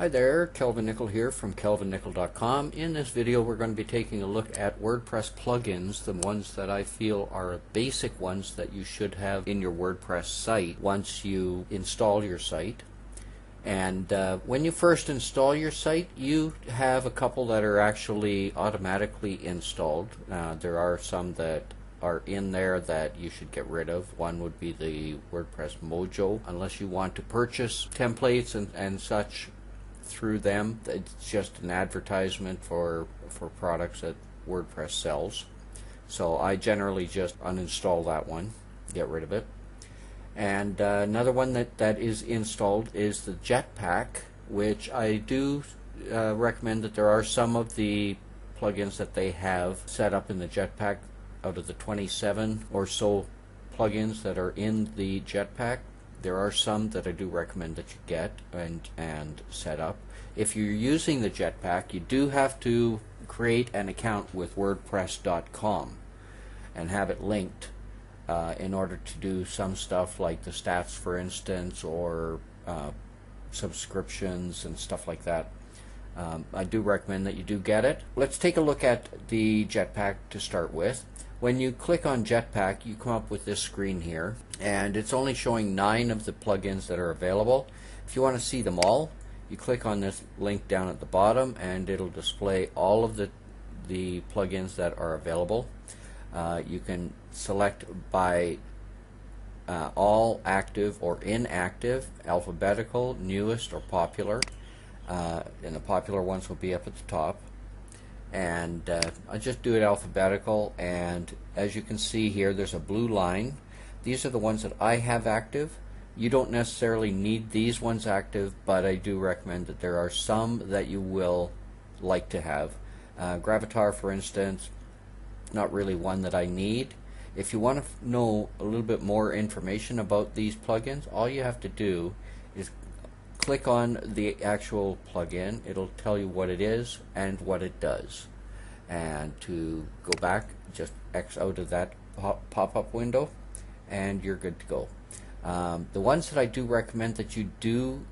Hi there, Kelvin Nickel here from kelvinnickel.com. In this video we're going to be taking a look at WordPress plugins, the ones that I feel are basic ones that you should have in your WordPress site once you install your site. And when you first install your site, you have a couple that are actually automatically installed. There are some that are in there that you should get rid of. One would be the WordPress Mojo, unless you want to purchase templates and such through them. It's just an advertisement for products that WordPress sells. So I generally just uninstall that one, get rid of it. And another one that is installed is the Jetpack, which I do recommend. That there are some of the plugins that they have set up in the Jetpack. Out of the 27 or so plugins that are in the Jetpack, there are some that I do recommend that you get and set up. If you're using the Jetpack, you do have to create an account with Wordpress.com and have it linked in order to do some stuff like the stats, for instance, or subscriptions and stuff like that. I do recommend that you do get it. Let's take a look at the Jetpack to start with. When you click on Jetpack, you come up with this screen here, and it's only showing 9 of the plugins that are available. If you want to see them all, you click on this link down at the bottom, and it'll display all of the plugins that are available. You can select by all, active or inactive, alphabetical, newest, or popular. And the popular ones will be up at the top. And I just do it alphabetical, and as you can see here, there's a blue line. These are the ones that I have active. You don't necessarily need these ones active, but I do recommend that there are some that you will like to have. Gravatar, for instance, not really one that I need. If you want to know a little bit more information about these plugins, all you have to do is click on the actual plugin. It'll tell you what it is and what it does. And to go back, just X out of that pop-up window, and you're good to go. The ones that I do recommend that you do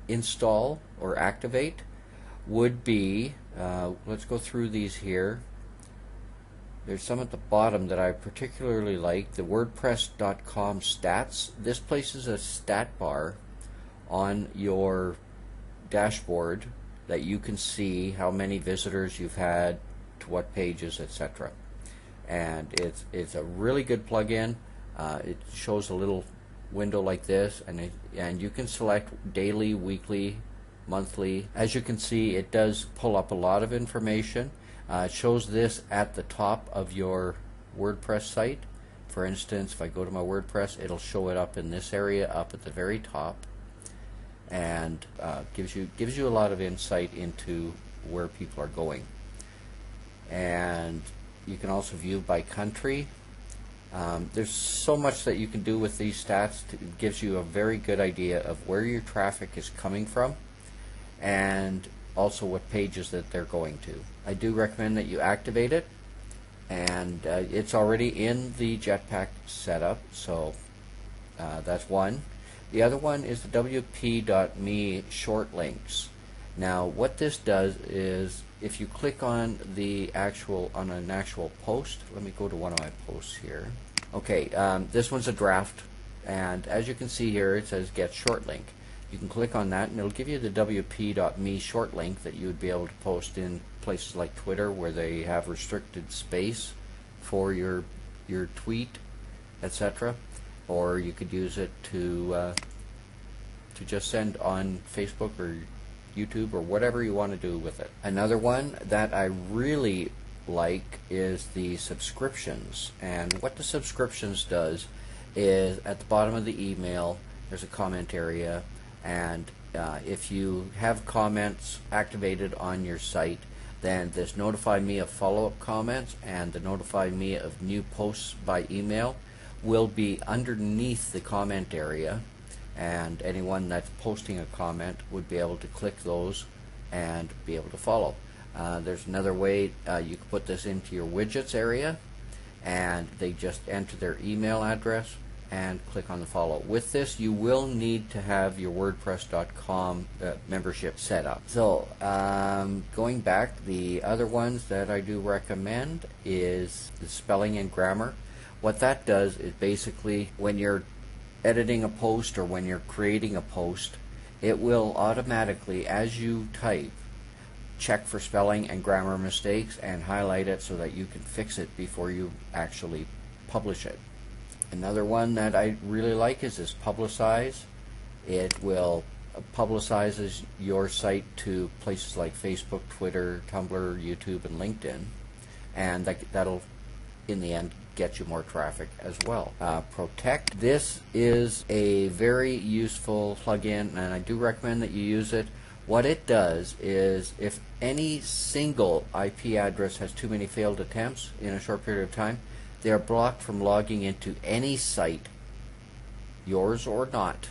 install or activate would be, let's go through these here. There's some at the bottom that I particularly like. The WordPress.com stats. This places a stat bar on your dashboard that you can see how many visitors you've had to what pages, etc. And it's a really good plugin. It shows a little window like this, and you can select daily, weekly, monthly. As you can see, it does pull up a lot of information. It shows this at the top of your WordPress site. For instance, if I go to my WordPress, it'll show it up in this area up at the very top, and gives you a lot of insight into where people are going. And you can also view by country. There's so much that you can do with these stats. It gives you a very good idea of where your traffic is coming from, and also what pages that they're going to. I do recommend that you activate it, and it's already in the Jetpack setup, so that's one. The other one is the wp.me short links. Now what this does is, if you click on an actual post, let me go to one of my posts here. Okay, this one's a draft, and as you can see here, it says get short link. You can click on that, and it'll give you the wp.me short link that you would be able to post in places like Twitter, where they have restricted space for your tweet, etc. Or you could use it to just send on Facebook or YouTube or whatever you want to do with it. Another one that I really like is the subscriptions. And what the subscriptions does is, at the bottom of the email, there's a comment area, and if you have comments activated on your site, then this notify me of follow-up comments and the notify me of new posts by email will be underneath the comment area, and anyone that's posting a comment would be able to click those and be able to follow. There's another way you can put this into your widgets area, and they just enter their email address, and click on the follow. With this, you will need to have your WordPress.com membership set up. So going back, the other ones that I do recommend is the spelling and grammar. What that does is basically when you're editing a post or when you're creating a post, it will automatically, as you type, check for spelling and grammar mistakes and highlight it so that you can fix it before you actually publish it. Another one that I really like is this Publicize. It will publicizes your site to places like Facebook, Twitter, Tumblr, YouTube, and LinkedIn, and that'll in the end get you more traffic as well. Protect. This is a very useful plugin, and I do recommend that you use it. What it does is if any single IP address has too many failed attempts in a short period of time, they are blocked from logging into any site, yours or not,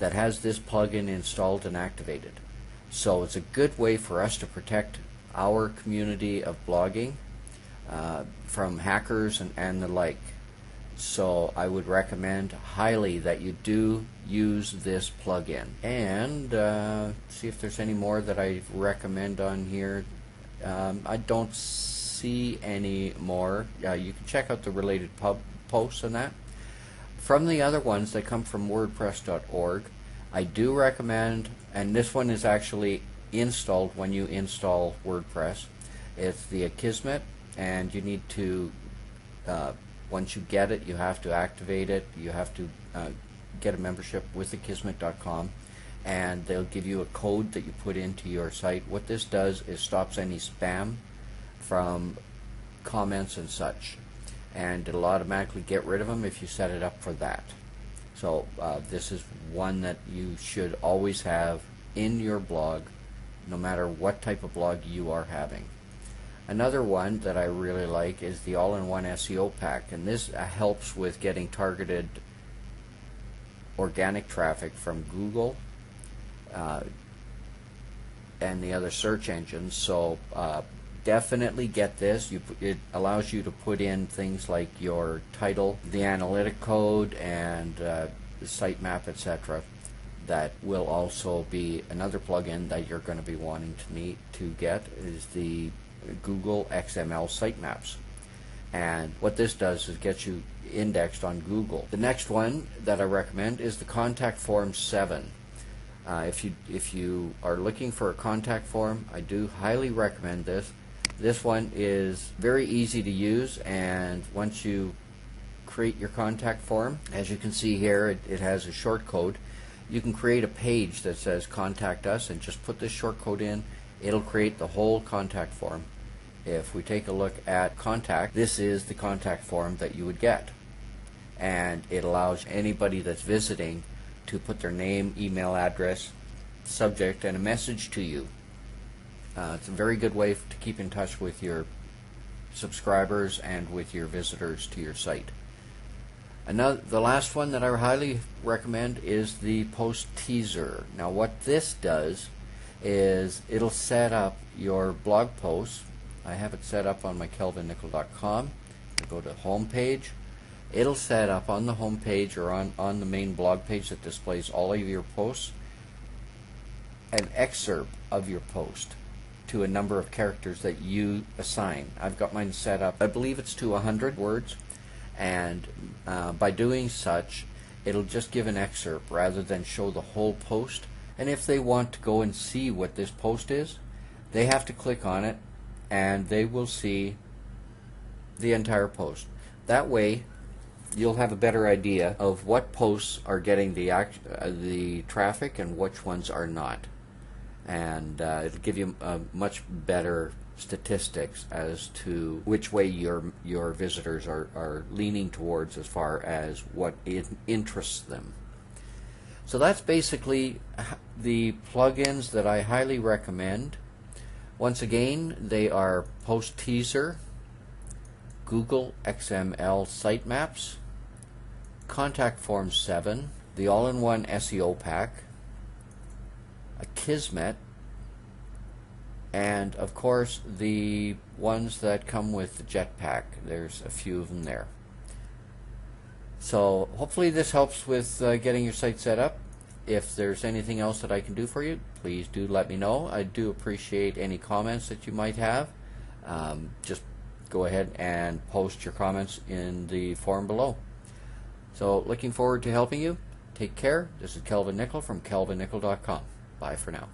that has this plugin installed and activated. So it's a good way for us to protect our community of blogging from hackers and the like. So I would recommend highly that you do use this plugin. And see if there's any more that I recommend on here. I don't see any more. You can check out the related posts on that. From the other ones that come from WordPress.org, I do recommend, and this one is actually installed when you install WordPress. It's the Akismet, and you need to, once you get it, you have to activate it. You have to get a membership with Akismet.com, and they'll give you a code that you put into your site. What this does is stops any spam from comments and such, and it'll automatically get rid of them if you set it up for that. So this is one that you should always have in your blog, no matter what type of blog you are having. Another one that I really like is the all-in-one SEO pack, and this helps with getting targeted organic traffic from Google and the other search engines. So definitely get this. It allows you to put in things like your title, the analytic code, and the sitemap, etc. That will also be another plugin that you're going to be wanting to get is the Google XML sitemaps. And what this does is get you indexed on Google. The next one that I recommend is the Contact Form 7. If you are looking for a contact form, I do highly recommend this. This one is very easy to use, and once you create your contact form, as you can see here, it has a short code. You can create a page that says contact us and just put this short code in. It'll create the whole contact form. If we take a look at contact, this is the contact form that you would get, and it allows anybody that's visiting to put their name, email address, subject, and a message to you. It's a very good way to keep in touch with your subscribers and with your visitors to your site. The last one that I highly recommend is the Post Teaser. Now what this does is it'll set up your blog posts. I have it set up on my kelvinnickel.com. I go to home page. It'll set up on the home page or on the main blog page that displays all of your posts an excerpt of your post to a number of characters that you assign. I've got mine set up, I believe it's to 100 words, and by doing such, it'll just give an excerpt rather than show the whole post. And if they want to go and see what this post is, they have to click on it and they will see the entire post. That way you'll have a better idea of what posts are getting the traffic and which ones are not, and it'll give you much better statistics as to which way your visitors are leaning towards as far as what interests them. So that's basically the plugins that I highly recommend. Once again, they are Post Teaser, Google XML Sitemaps, Contact Form 7, the All-in-One SEO Pack, Akismet, and of course the ones that come with the Jetpack. There's a few of them there. So hopefully this helps with getting your site set up. If there's anything else that I can do for you, please do let me know. I do appreciate any comments that you might have. Just go ahead and post your comments in the forum below. So looking forward to helping you. Take care. This is Kelvin Nickel from kelvinnickel.com. Bye for now.